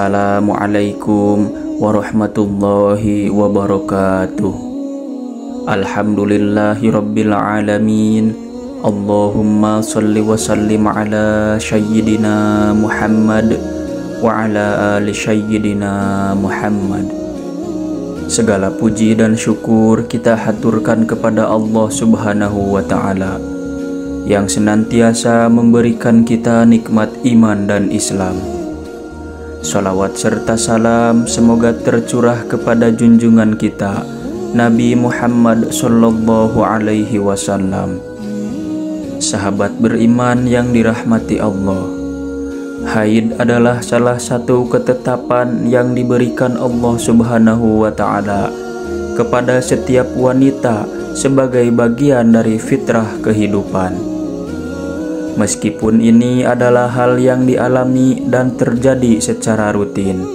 Assalamualaikum warahmatullahi wabarakatuh. Alhamdulillahi rabbil alamin. Allahumma salli wa sallim ala sayyidina Muhammad wa ala ali sayyidina Muhammad. Segala puji dan syukur kita haturkan kepada Allah Subhanahu wa ta'ala yang senantiasa memberikan kita nikmat iman dan Islam. Salawat serta salam semoga tercurah kepada junjungan kita Nabi Muhammad sallallahu alaihi wasallam. Sahabat beriman yang dirahmati Allah, haid adalah salah satu ketetapan yang diberikan Allah Subhanahu wa ta'ala kepada setiap wanita sebagai bagian dari fitrah kehidupan. Meskipun ini adalah hal yang dialami dan terjadi secara rutin,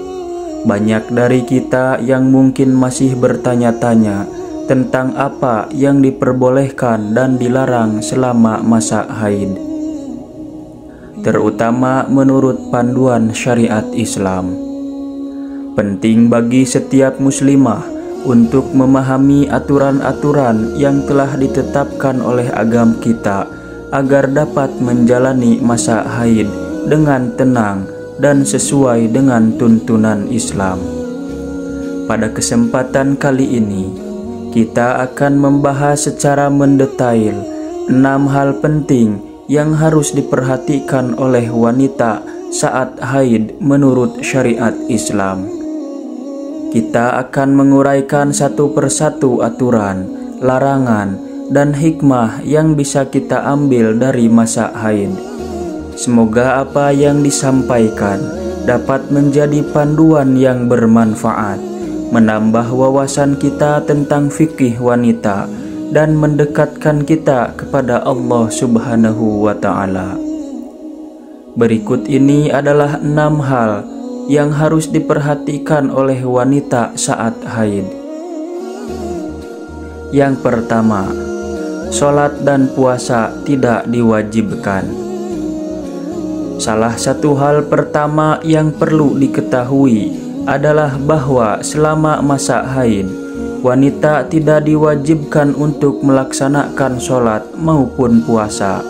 banyak dari kita yang mungkin masih bertanya-tanya tentang apa yang diperbolehkan dan dilarang selama masa haid, terutama menurut panduan syariat Islam. Penting bagi setiap muslimah untuk memahami aturan-aturan yang telah ditetapkan oleh agama kita agar dapat menjalani masa haid dengan tenang dan sesuai dengan tuntunan Islam. Pada kesempatan kali ini, kita akan membahas secara mendetail 6 hal penting yang harus diperhatikan oleh wanita saat haid menurut syariat Islam. Kita akan menguraikan satu persatu aturan, larangan, dan hikmah yang bisa kita ambil dari masa haid. Semoga apa yang disampaikan dapat menjadi panduan yang bermanfaat, menambah wawasan kita tentang fikih wanita, dan mendekatkan kita kepada Allah Subhanahu wa ta'ala. Berikut ini adalah 6 hal yang harus diperhatikan oleh wanita saat haid. Yang pertama, sholat dan puasa tidak diwajibkan. Salah satu hal pertama yang perlu diketahui adalah bahwa selama masa haid, wanita tidak diwajibkan untuk melaksanakan sholat maupun puasa.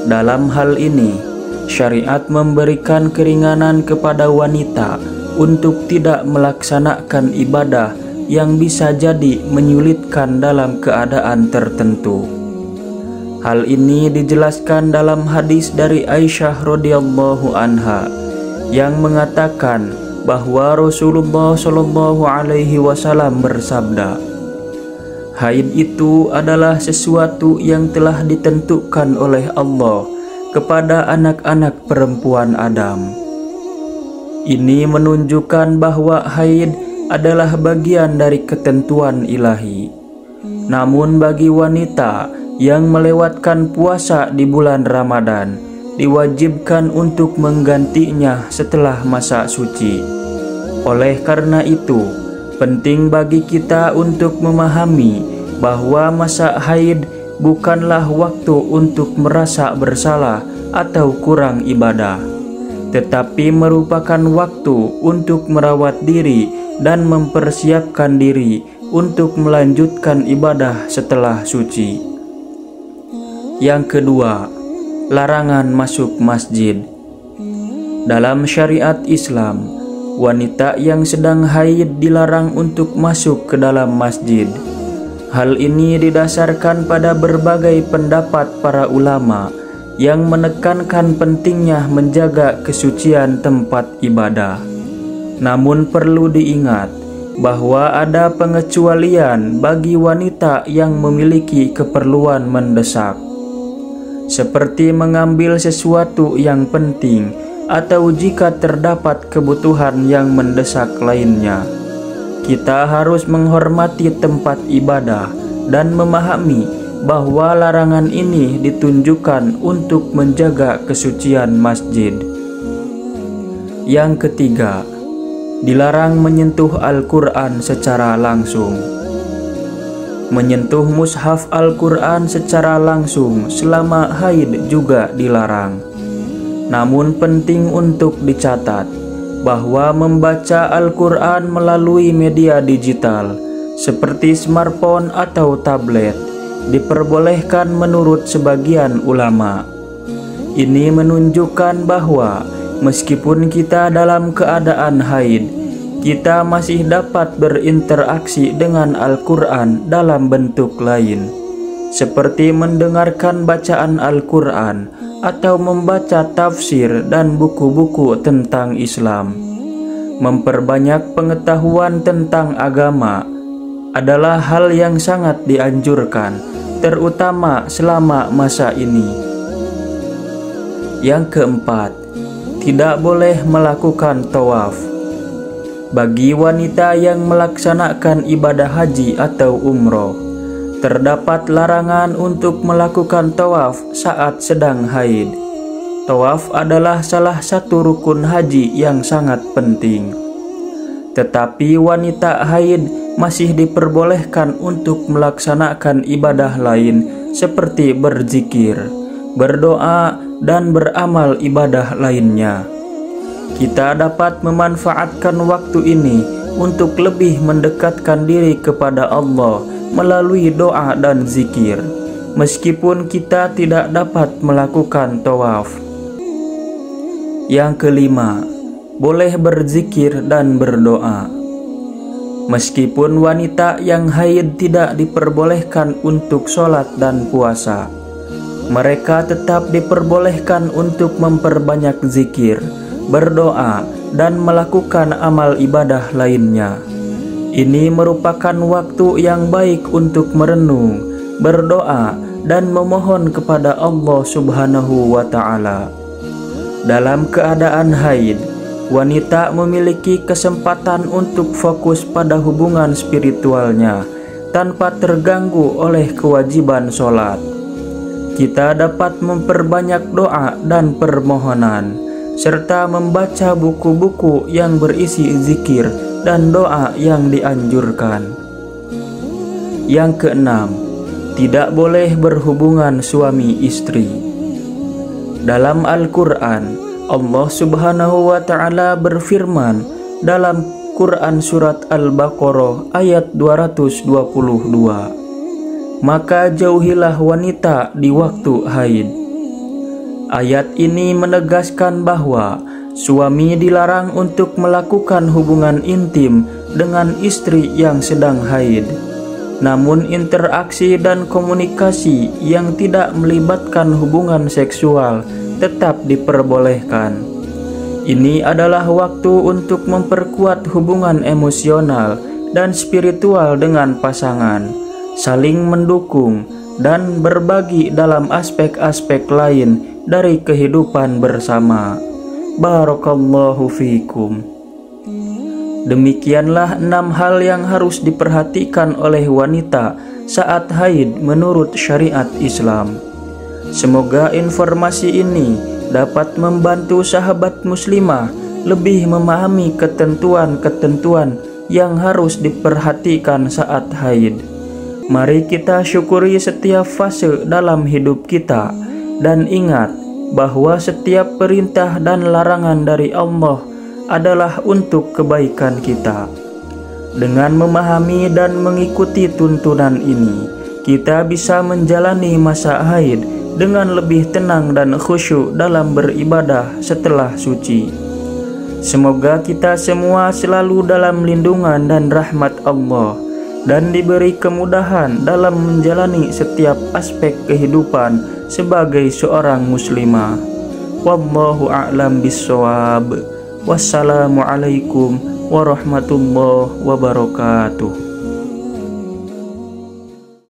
Dalam hal ini, syariat memberikan keringanan kepada wanita untuk tidak melaksanakan ibadah yang bisa jadi menyulitkan dalam keadaan tertentu. Hal ini dijelaskan dalam hadis dari Aisyah radhiyallahu anha yang mengatakan bahwa Rasulullah shallallahu alaihi wasallam bersabda, "Haid itu adalah sesuatu yang telah ditentukan oleh Allah kepada anak-anak perempuan Adam." Ini menunjukkan bahwa haid adalah bagian dari ketentuan ilahi. Namun bagi wanita yang melewatkan puasa di bulan Ramadan, diwajibkan untuk menggantinya setelah masa suci. Oleh karena itu, penting bagi kita untuk memahami bahwa masa haid bukanlah waktu untuk merasa bersalah atau kurang ibadah, tetapi merupakan waktu untuk merawat diri dan mempersiapkan diri untuk melanjutkan ibadah setelah suci. Yang kedua, larangan masuk masjid. Dalam syariat Islam, wanita yang sedang haid dilarang untuk masuk ke dalam masjid. Hal ini didasarkan pada berbagai pendapat para ulama yang menekankan pentingnya menjaga kesucian tempat ibadah. Namun perlu diingat bahwa ada pengecualian bagi wanita yang memiliki keperluan mendesak, seperti mengambil sesuatu yang penting atau jika terdapat kebutuhan yang mendesak lainnya. Kita harus menghormati tempat ibadah dan memahami bahwa larangan ini ditunjukkan untuk menjaga kesucian masjid. Yang ketiga, dilarang menyentuh Al-Quran secara langsung. Menyentuh mushaf Al-Quran secara langsung selama haid juga dilarang. Namun penting untuk dicatat bahwa membaca Al-Quran melalui media digital seperti smartphone atau tablet diperbolehkan menurut sebagian ulama. Ini menunjukkan bahwa meskipun kita dalam keadaan haid, kita masih dapat berinteraksi dengan Al-Quran dalam bentuk lain, seperti mendengarkan bacaan Al-Quran atau membaca tafsir dan buku-buku tentang Islam. Memperbanyak pengetahuan tentang agama adalah hal yang sangat dianjurkan, terutama selama masa ini. Yang keempat, tidak boleh melakukan tawaf. Bagi wanita yang melaksanakan ibadah haji atau umroh, terdapat larangan untuk melakukan tawaf saat sedang haid. Tawaf adalah salah satu rukun haji yang sangat penting. Tetapi wanita haid masih diperbolehkan untuk melaksanakan ibadah lain seperti berzikir, berdoa, dan beramal ibadah lainnya. Kita dapat memanfaatkan waktu ini untuk lebih mendekatkan diri kepada Allah melalui doa dan zikir, meskipun kita tidak dapat melakukan tawaf. Yang kelima, boleh berzikir dan berdoa. Meskipun wanita yang haid tidak diperbolehkan untuk sholat dan puasa, mereka tetap diperbolehkan untuk memperbanyak zikir, berdoa, dan melakukan amal ibadah lainnya. Ini merupakan waktu yang baik untuk merenung, berdoa, dan memohon kepada Allah Subhanahu wa Ta'ala. Dalam keadaan haid, wanita memiliki kesempatan untuk fokus pada hubungan spiritualnya tanpa terganggu oleh kewajiban sholat. Kita dapat memperbanyak doa dan permohonan, serta membaca buku-buku yang berisi zikir dan doa yang dianjurkan. Yang keenam, tidak boleh berhubungan suami istri. Dalam Al-Quran, Allah Subhanahu wa Ta'ala berfirman dalam Quran Surat Al-Baqarah ayat 222, "Maka jauhilah wanita di waktu haid." Ayat ini menegaskan bahwa suami dilarang untuk melakukan hubungan intim dengan istri yang sedang haid. Namun interaksi dan komunikasi yang tidak melibatkan hubungan seksual tetap diperbolehkan. Ini adalah waktu untuk memperkuat hubungan emosional dan spiritual dengan pasangan, saling mendukung, dan berbagi dalam aspek-aspek lain dari kehidupan bersama. Barakallahu fiikum. Demikianlah 6 hal yang harus diperhatikan oleh wanita saat haid menurut syariat Islam. Semoga informasi ini dapat membantu sahabat muslimah lebih memahami ketentuan-ketentuan yang harus diperhatikan saat haid. Mari kita syukuri setiap fase dalam hidup kita dan ingat bahwa setiap perintah dan larangan dari Allah adalah untuk kebaikan kita. Dengan memahami dan mengikuti tuntunan ini, kita bisa menjalani masa haid dengan lebih tenang dan khusyuk dalam beribadah setelah suci. Semoga kita semua selalu dalam lindungan dan rahmat Allah dan diberi kemudahan dalam menjalani setiap aspek kehidupan sebagai seorang muslimah. Wallahu a'lam bissawab. Wassalamualaikum warahmatullahi wabarakatuh.